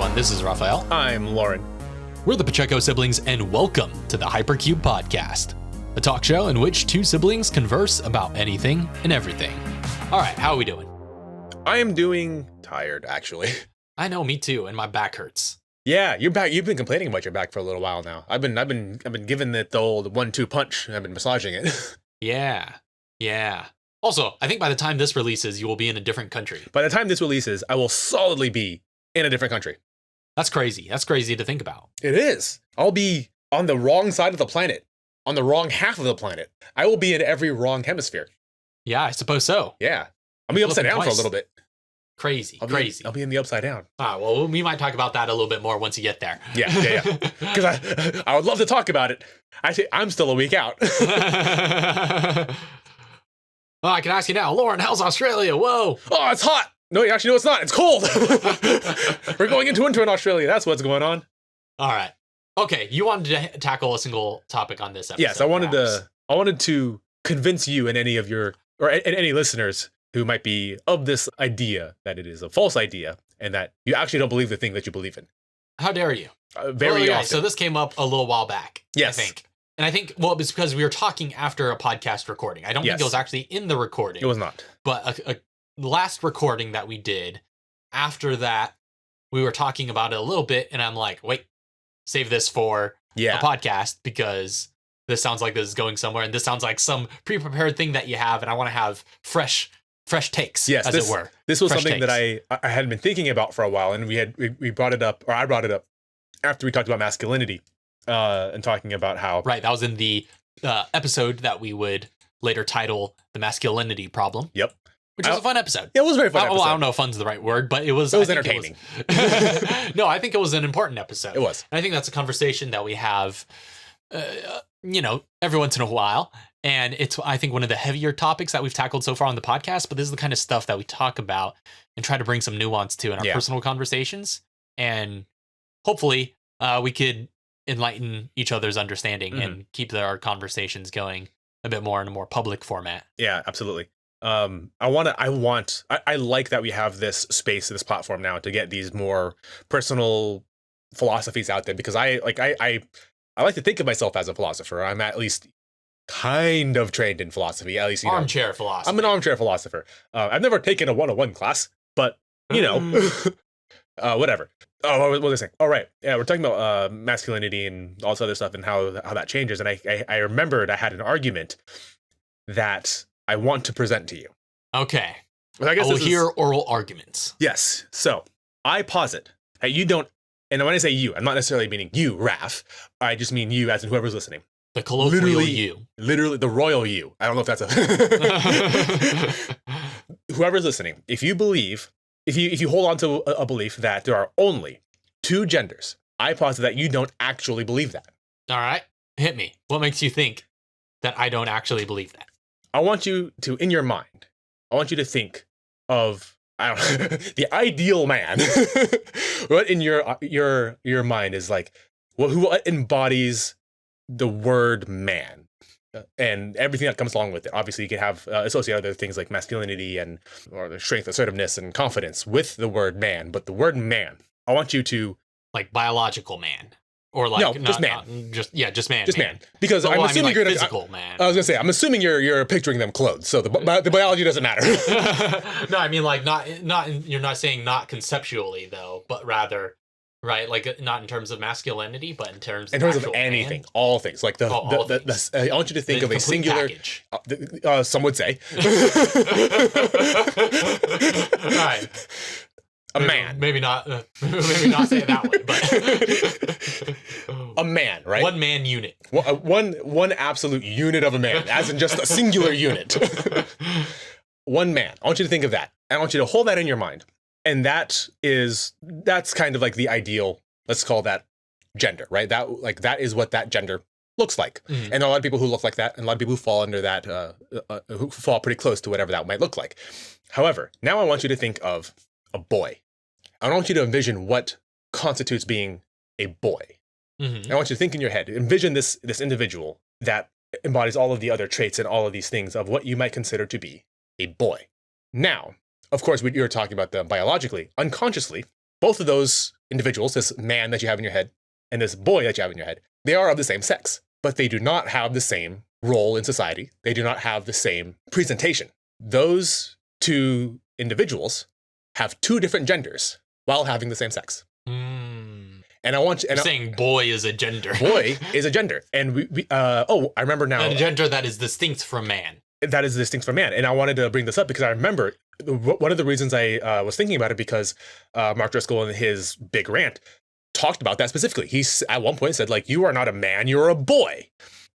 everyone, this is Raphael. I'm Loryn. We're the Pacheco siblings, and welcome to the Hypercube podcast, a talk show in which two siblings converse about anything and everything. All right, how are we doing? I am doing tired, actually. I know, me too, and my back hurts. Yeah, you're back. You've been complaining about your back for a little while now. I've been giving it the old 1-2 punch. I've been massaging it. Yeah. Also, I think by the time this releases, you will be in a different country. By the time this releases, I will solidly be in a different country. That's crazy. That's crazy to think about. It is. I'll be on the wrong side of the planet, on the wrong half of the planet. I will be in every wrong hemisphere. Yeah, I suppose so. Yeah. I'll be upside down for a little bit. Crazy. I'll be in the upside down. Well, we might talk about that a little bit more once you get there. Yeah. Because I would love to talk about it. Actually, I'm still a week out. Well, I can ask you now, Loryn, how's Australia? Whoa. Oh, it's hot. No, actually, no, it's not. It's cold. We're going into winter in Australia. That's what's going on. All right. Okay, you wanted to tackle a single topic on this episode. Yes, I wanted to convince you and any of your, or any listeners who might be of this idea that it is a false idea and that you actually don't believe the thing that you believe in. How dare you? Very often. So this came up a little while back, yes. I think. And I think, well, it's because we were talking after a podcast recording. I don't think it was actually in the recording. It was not. But a last recording that we did, after that, we were talking about it a little bit, and I'm like, wait, save this for a podcast, because this sounds like this is going somewhere, and this sounds like some pre-prepared thing that you have, and I want to have fresh takes, as it were. This was something that I had been thinking about for a while, and we brought it up, or I brought it up after we talked about masculinity, and talking about how... Right, that was in the episode that we would later title The Masculinity Problem. Yep. Which was a fun episode. It was a very fun episode. Well, I don't know if fun's the right word, but it was entertaining. No, I think it was an important episode. It was. And I think that's a conversation that we have, every once in a while. And it's, I think, one of the heavier topics that we've tackled so far on the podcast, but this is the kind of stuff that we talk about and try to bring some nuance to in our personal conversations. And hopefully we could enlighten each other's understanding and keep our conversations going a bit more in a more public format. Yeah, absolutely. I like that we have this space, this platform now to get these more personal philosophies out there, because I like to think of myself as a philosopher. I'm at least kind of trained in philosophy, at least, armchair philosophy. I'm an armchair philosopher. I've never taken a 101 class, but whatever. Oh, what was I saying? Oh, right. Yeah, we're talking about masculinity and all this other stuff and how that changes. And I remembered I had an argument that I want to present to you. Okay. Well, I will hear oral arguments. Yes. So I posit that you don't, and when I say you, I'm not necessarily meaning you, Raph. I just mean you as in whoever's listening. The colloquial you. Literally the royal you. I don't know if that's whoever's listening. If you believe, if you hold on to a belief that there are only two genders, I posit that you don't actually believe that. All right. Hit me. What makes you think that I don't actually believe that? I want you to, in your mind, I want you to think of, I don't know, the ideal man. What in your mind is like, who embodies the word man and everything that comes along with it. Obviously, you can have associate other things like masculinity or the strength, assertiveness, and confidence with the word man. But the word man, I want you to, like, biological man. Or like just man. Just man. Just man. Because I'm assuming you're physical man. I was gonna say, I'm assuming you're picturing them clothes, so the biology doesn't matter. No, I mean, like, you're not saying not conceptually though, but rather, right, like, not in terms of masculinity, but in terms of anything, man. All things. Like I want you to think of a singular package. Some would say. All right. Man. Maybe not say it that way, but a man, right? One man unit. One absolute unit of a man, as in just a singular unit. One man. I want you to think of that. I want you to hold that in your mind. And that's kind of like the ideal, let's call that gender, right? That is what that gender looks like. Mm-hmm. And a lot of people who look like that, and a lot of people who fall under that, who fall pretty close to whatever that might look like. However, now I want you to think of a boy. I don't want you to envision what constitutes being a boy. Mm-hmm. I want you to think in your head, envision this individual that embodies all of the other traits and all of these things of what you might consider to be a boy. Now, of course, you're talking about them biologically, unconsciously, both of those individuals, this man that you have in your head and this boy that you have in your head, they are of the same sex, but they do not have the same role in society. They do not have the same presentation. Those two individuals have two different genders while having the same sex. And I want you, and you're saying boy is a gender. Boy is a gender. And I remember now. A gender that is distinct from man. That is distinct from man. And I wanted to bring this up because I remember one of the reasons I was thinking about it because Mark Driscoll in his big rant talked about that specifically. He at one point said, like, you are not a man, you're a boy.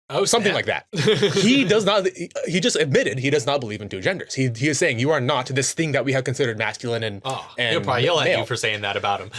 Oh, something like that. He does not, he just admitted he does not believe in two genders. He is saying you are not this thing that we have considered masculine and he'll probably yell at you for saying that about him.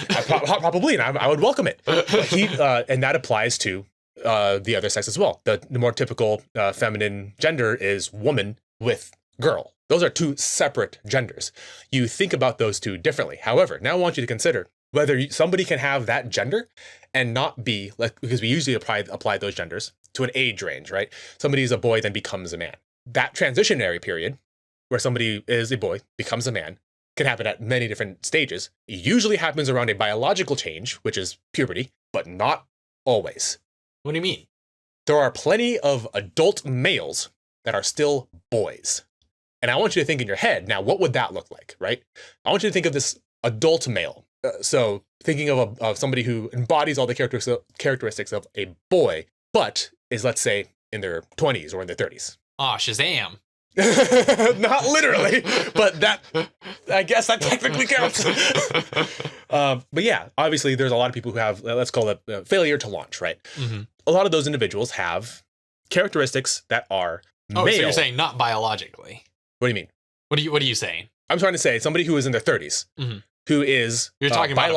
Probably, and I would welcome it. And that applies to the other sex as well. The more typical feminine gender is woman with girl. Those are two separate genders. You think about those two differently. However, now I want you to consider whether somebody can have that gender and not be, like, because we usually apply those genders to an age range, right? Somebody is a boy, then becomes a man. That transitionary period where somebody is a boy, becomes a man, can happen at many different stages. It usually happens around a biological change, which is puberty, but not always. What do you mean? There are plenty of adult males that are still boys. And I want you to think in your head, now, what would that look like, right? I want you to think of this adult male. So thinking of somebody who embodies all the characteristics of a boy, but is, let's say, in their 20s or in their 30s. Oh, Shazam. Not literally, but that, I guess that technically counts. But yeah, obviously there's a lot of people who have, let's call it failure to launch, right? Mm-hmm. A lot of those individuals have characteristics that are male. So you're saying not biologically. What do you mean? What are you saying? I'm trying to say somebody who is in their 30s, mm-hmm. who is you're talking about a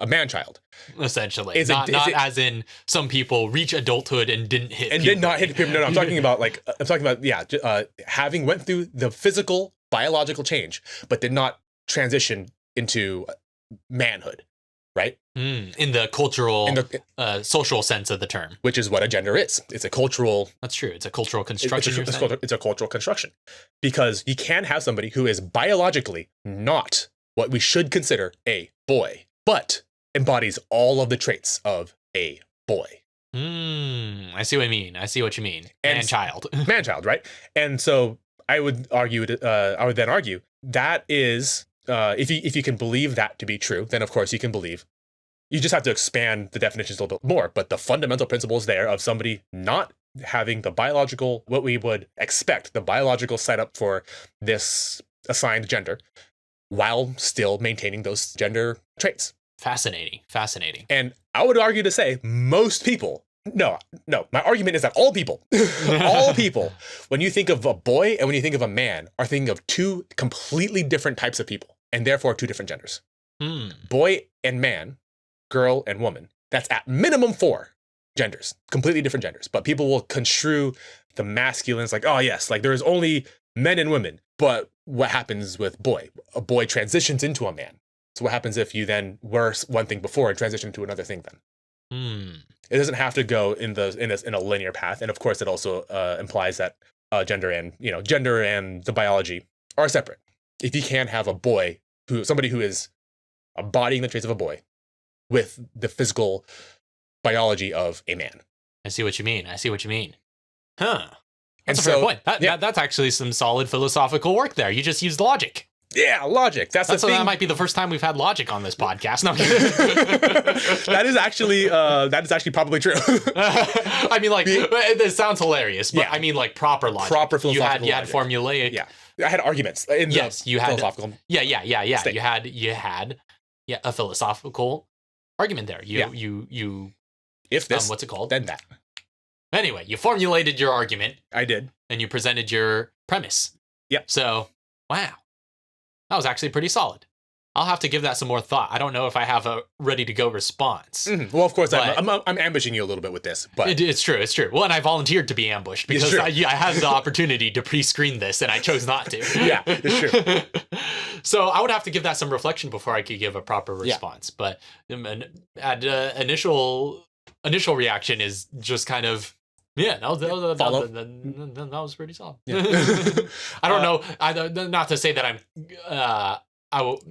man-child, essentially. Not as in some people reach adulthood and didn't hit puberty. Did not hit puberty. No, I'm talking about having went through the physical biological change, but did not transition into manhood, right? In the cultural, social sense of the term, which is what a gender is. It's a cultural. That's true. It's a cultural construction. It's a cultural construction, because you can have somebody who is biologically not what we should consider a boy, but embodies all of the traits of a boy. I see what I mean. I see what you mean. Man-child. Man-child, right? And so I would then argue that is, if you can believe that to be true, then of course you can believe. You just have to expand the definitions a little bit more. But the fundamental principles there of somebody not having the biological, what we would expect, the biological setup for this assigned gender, while still maintaining those gender traits. Fascinating. And I would argue to say most people, no, my argument is that all people, when you think of a boy and when you think of a man, are thinking of two completely different types of people, and therefore two different genders. Boy and man, girl and woman. That's at minimum 4 genders, completely different genders. But people will construe the masculines like, oh yes, like there is only men and women. But what happens with boy? A boy transitions into a man. So what happens if you then were one thing before and transition to another thing then? It doesn't have to go in a linear path. And of course, it also implies that gender and the biology are separate. If you can have a boy, somebody who is embodying the traits of a boy with the physical biology of a man. I see what you mean. Huh. That's a fair point. That's actually some solid philosophical work there. You just used logic. Yeah, logic. That's the thing. That might be the first time we've had logic on this podcast. No. That is actually probably true. I mean, like, it sounds hilarious, but I mean, like, proper logic. Proper philosophical You had formulaic. Yeah. I had arguments in you had philosophical. Yeah. state. You had a philosophical argument there. You if this, what's it called? Then that. Anyway, you formulated your argument. I did. And you presented your premise. Yep. So, wow. That was actually pretty solid. I'll have to give that some more thought. I don't know if I have a ready-to-go response. Mm-hmm. Well, of course, I'm ambushing you a little bit with this. But it's true. Well, and I volunteered to be ambushed because I had the opportunity to pre-screen this, and I chose not to. Yeah, it's true. So I would have to give that some reflection before I could give a proper response. But initial reaction is just kind of, that was pretty solid. Yeah. I don't know. Not to say that I'm. I will.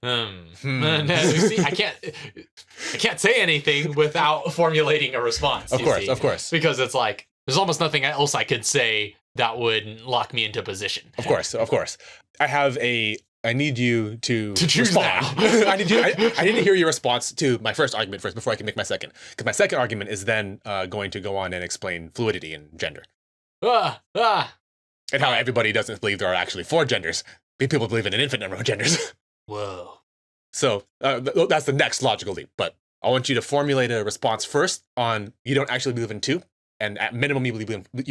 No, see, I can't say anything without formulating a response. Of course. Because it's like there's almost nothing else I could say that would lock me into position. Of course. I need you to choose respond. now. I need to hear your response to my first argument first before I can make my second. Because my second argument is then going to go on and explain fluidity and gender. And how everybody doesn't believe there are actually 4 genders. People believe in an infinite number of genders. Whoa. So that's the next logical leap. But I want you to formulate a response first on you don't actually believe in 2. And at minimum, you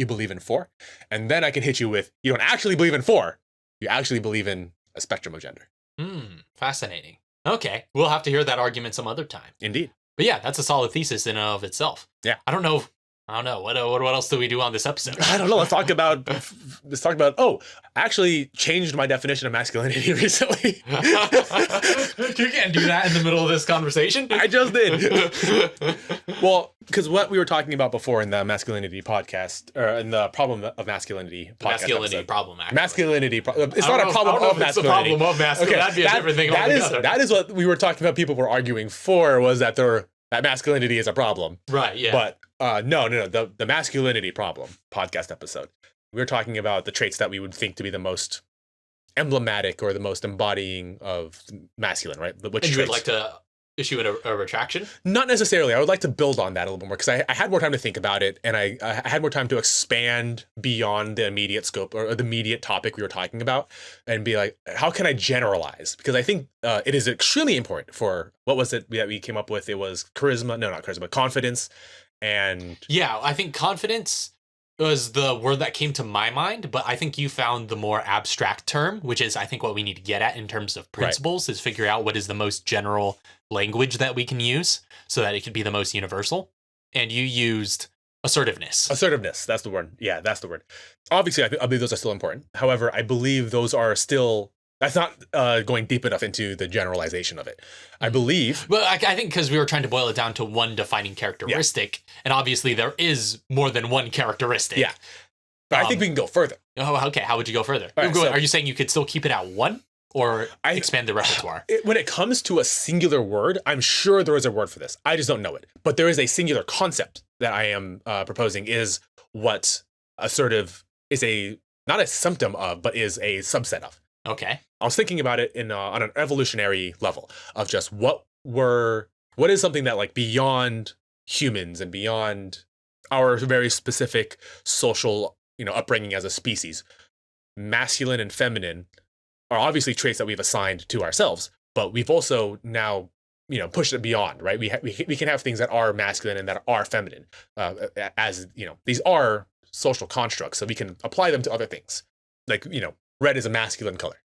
believe in 4. And then I can hit you with you don't actually believe in 4. You actually believe in a spectrum of gender. Fascinating. Okay. We'll have to hear that argument some other time. Indeed. But yeah, that's a solid thesis in and of itself. Yeah. I don't know. What else do we do on this episode? I don't know. Let's talk about. Oh, I actually changed my definition of masculinity recently. You can't do that in the middle of this conversation. I just did. Well, because what we were talking about before in the masculinity podcast, or in the problem of masculinity podcast. Masculinity episode, problem. Actually. Masculinity. It's not a problem of masculinity. It's a problem of masculinity. Okay, That'd be a different thing altogether. That is what we were talking about. People were arguing for was that that masculinity is a problem. Right. Yeah. But no. The masculinity problem podcast episode. We were talking about the traits that we would think to be the most emblematic or the most embodying of masculine, right? Which you would like to issue a retraction? Not necessarily. I would like to build on that a little bit more because I had more time to think about it, and I had more time to expand beyond the immediate scope or the immediate topic we were talking about, and be like, how can I generalize? Because I think it is extremely important for what was it that we came up with? It was charisma. No, not charisma. Confidence. And yeah, I think confidence was the word that came to my mind, but I think you found the more abstract term, which is I think what we need to get at in terms of principles, is figure out what is the most general language that we can use so that it could be the most universal. And you used assertiveness. Assertiveness, that's the word. Yeah, that's the word. Obviously, I believe those are still important. However, I believe those are still... That's not going deep enough into the generalization of it. I believe... Well, I think because we were trying to boil it down to one defining characteristic, and obviously there is more than one characteristic. Yeah. But I think we can go further. Oh, okay. How would you go further? Right, are you saying you could still keep it at 1 or expand the repertoire? When it comes to a singular word, I'm sure there is a word for this. I just don't know it. But there is a singular concept that I am proposing is what assertive is not a symptom of, but is a subset of. Okay. I was thinking about it on an evolutionary level of just what is something that like beyond humans and beyond our very specific social, upbringing as a species, masculine and feminine are obviously traits that we've assigned to ourselves, but we've also now, pushed it beyond, right? We can have things that are masculine and that are feminine, these are social constructs, so we can apply them to other things. Like, red is a masculine color.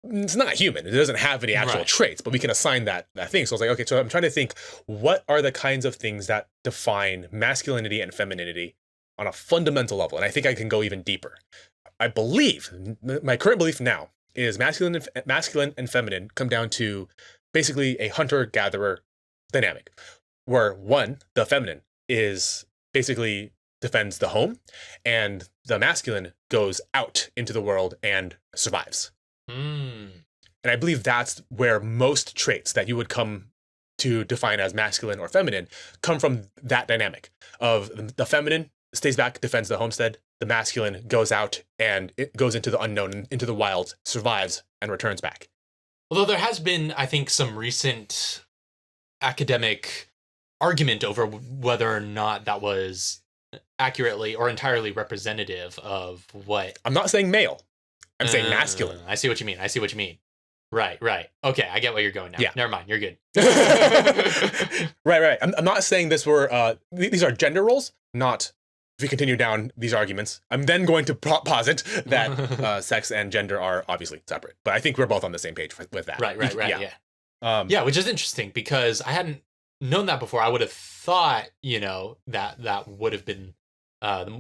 It's not human. It doesn't have any actual traits, but we can assign that thing. So I was like, okay, so I'm trying to think, what are the kinds of things that define masculinity and femininity on a fundamental level? And I think I can go even deeper. I believe, my current belief now is masculine and feminine come down to basically a hunter-gatherer dynamic, where one, the feminine, is basically defends the home, and the masculine goes out into the world and survives. And I believe that's where most traits that you would come to define as masculine or feminine come from, that dynamic of the feminine stays back, defends the homestead, the masculine goes out and it goes into the unknown, into the wild, survives, and returns back. Although there has been, I think, some recent academic argument over whether or not that was accurately or entirely representative of what... I'm not saying male. I'm saying masculine. I see what you mean. Right. Okay, I get where you're going now. Yeah. Never mind, you're good. Right. I'm not saying these are gender roles, not, if we continue down these arguments, I'm then going to posit that sex and gender are obviously separate. But I think we're both on the same page with that. Right, yeah. Which is interesting because I hadn't known that before. I would have thought, that would have been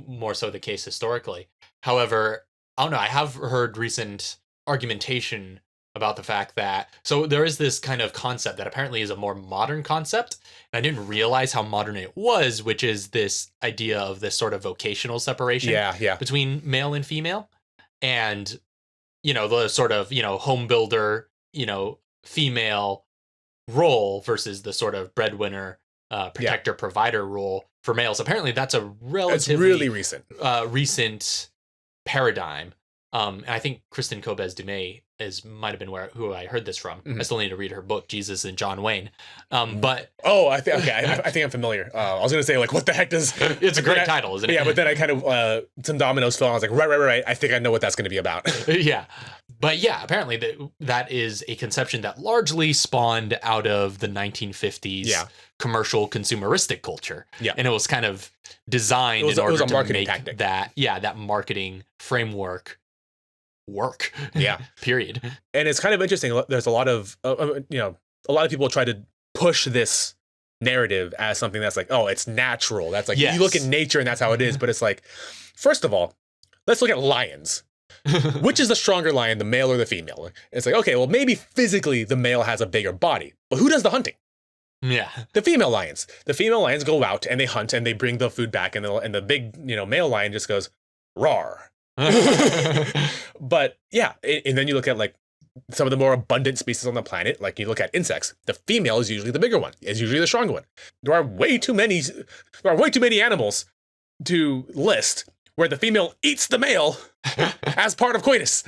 more so the case historically. However, I don't know, I have heard recent argumentation about the fact that, so there is this kind of concept that apparently is a more modern concept, and I didn't realize how modern it was, which is this idea of this sort of vocational separation between male and female. And, the sort of, home builder, female role versus the sort of breadwinner, protector, provider role for males. Apparently, that's a relatively really recent paradigm. And I think Kristen Kobes-Dumé might have been who I heard this from. I still need to read her book, Jesus and John Wayne. But I think I'm familiar. I was gonna say, like, what the heck does? It's a great title, isn't it? Yeah, but then I kind of some dominoes fell. I was like, right. I think I know what that's gonna be about. Yeah, but yeah, apparently that is a conception that largely spawned out of the 1950s commercial consumeristic culture. Yeah, and it was kind of designed in order to make tactic. that marketing framework work. Yeah. Period. And it's kind of interesting. There's a lot of a lot of people try to push this narrative as something that's like, oh, it's natural. That's like, you look at nature and that's how it is. But it's like, first of all, let's look at lions. Which is the stronger lion, the male or the female? It's like, okay, well, maybe physically the male has a bigger body, but who does the hunting? Yeah. The female lions. The female lions go out and they hunt and they bring the food back, and the big, male lion just goes, roar. But yeah, and then you look at like some of the more abundant species on the planet, like you look at insects, the female is usually the bigger one, is usually the stronger one. There are way too many animals to list where the female eats the male as part of coitus.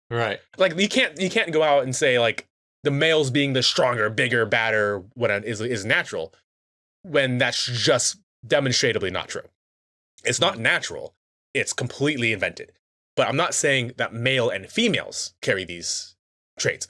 Right. Like you can't go out and say like the male's being the stronger, bigger, badder, is natural, when that's just demonstrably not true. It's not natural. It's completely invented. But I'm not saying that male and females carry these traits.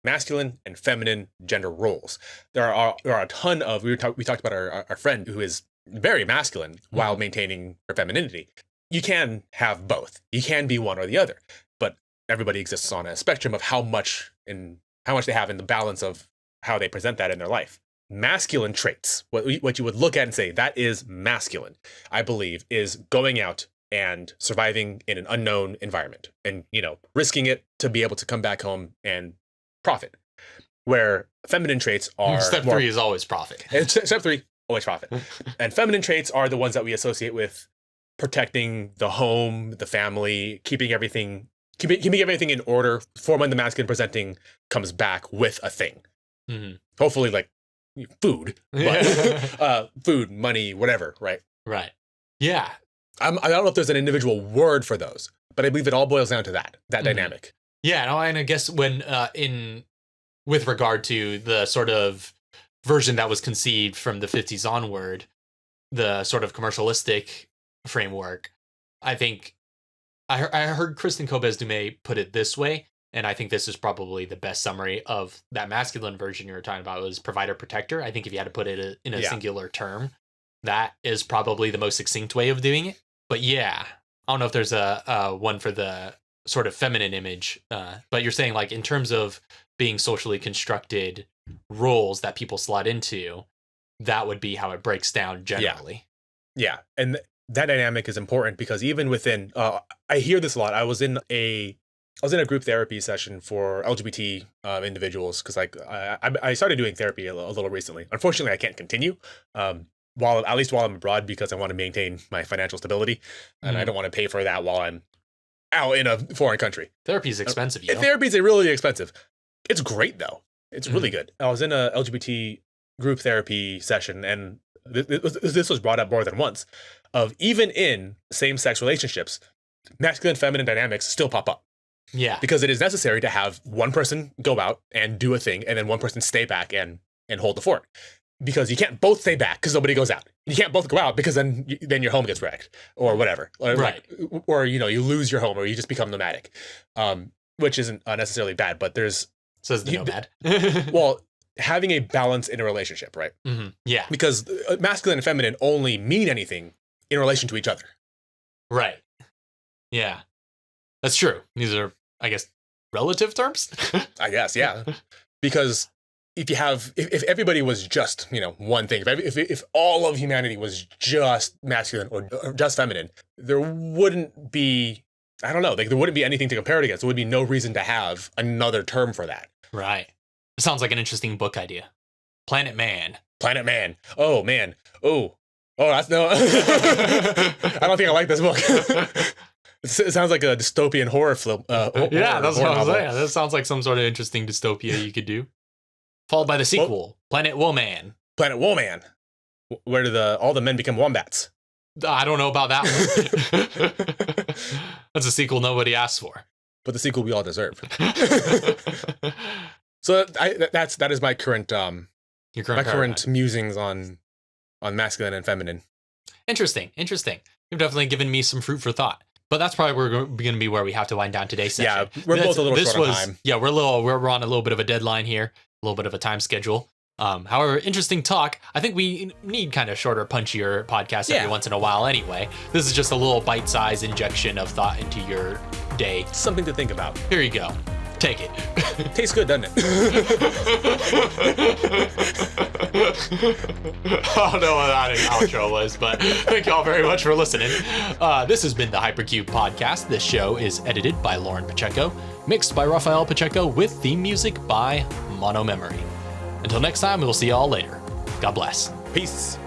Masculine and feminine gender roles. There are a ton of, we talked about our friend who is very masculine while maintaining her femininity. You can have both. You can be one or the other. But everybody exists on a spectrum of how much they have in the balance of how they present that in their life. Masculine traits, what you would look at and say, that is masculine, I believe, is going out and surviving in an unknown environment and, risking it to be able to come back home and profit. Where feminine traits are... Step 3 is always profit. Step 3, always profit. And feminine traits are the ones that we associate with protecting the home, the family, keeping everything in order for when the masculine presenting comes back with a thing. Mm-hmm. Hopefully, like food, but, food, money, whatever, right? Right. Yeah. I don't know if there's an individual word for those, but I believe it all boils down to that dynamic. Yeah, no, and I guess when with regard to the sort of version that was conceived from the 50s onward, the sort of commercialistic framework, I think I heard Kristen Kobes-Dumé put it this way, and I think this is probably the best summary of that masculine version you were talking about, was provider protector. I think if you had to put it in a singular term, that is probably the most succinct way of doing it. But yeah, I don't know if there's a one for the sort of feminine image, but you're saying like in terms of being socially constructed roles that people slot into, that would be how it breaks down generally. Yeah. And that dynamic is important because even within, I hear this a lot. I was in a group therapy session for LGBT individuals because I started doing therapy a little recently. Unfortunately, I can't continue. While I'm abroad, because I want to maintain my financial stability, and I don't want to pay for that while I'm out in a foreign country. Therapy is expensive. Therapy is really expensive. It's great though. It's really good. I was in a LGBT group therapy session, and this was brought up more than once. Of even in same-sex relationships, masculine and feminine dynamics still pop up. Yeah, because it is necessary to have one person go out and do a thing, and then one person stay back and hold the fort. Because you can't both stay back because nobody goes out. You can't both go out because then your home gets wrecked or whatever. Right. Or you lose your home or you just become nomadic, which isn't necessarily bad. But says the nomad. Well, having a balance in a relationship, right? Mm-hmm. Yeah. Because masculine and feminine only mean anything in relation to each other. Right. Yeah. That's true. These are, I guess, relative terms. I guess, yeah. Because if everybody was just, one thing, if all of humanity was just masculine or just feminine, there wouldn't be, I don't know, there wouldn't be anything to compare it against. There would be no reason to have another term for that. Right. It sounds like an interesting book idea. Planet Man. Planet Man. Oh, man. Oh, that's no. I don't think I like this book. It sounds like a dystopian horror film. Yeah, that's what I'm saying. That sounds like some sort of interesting dystopia you could do. Followed by the sequel, Planet Woman. Planet Woman, where do all the men become wombats? I don't know about that one. That's a sequel nobody asked for. But the sequel we all deserve. So that is my current current musings on masculine and feminine. Interesting. You've definitely given me some fruit for thought. But that's probably going to be where we have to wind down today's session. Yeah, we're both a little short on time. Yeah, we're on a little bit of a deadline here, a little bit of a time schedule. However, interesting talk. I think we need kind of shorter, punchier podcasts every once in a while anyway. This is just a little bite-sized injection of thought into your day. Something to think about. Here you go. Take it. Tastes good, doesn't it? I don't know what that outro was, but thank y'all very much for listening. This has been the Hypercube podcast. This show is edited by Loryn Pacheco, mixed by Raphael Pacheco, with theme music by Mono Memory. Until next time, we'll see y'all later. God bless. Peace.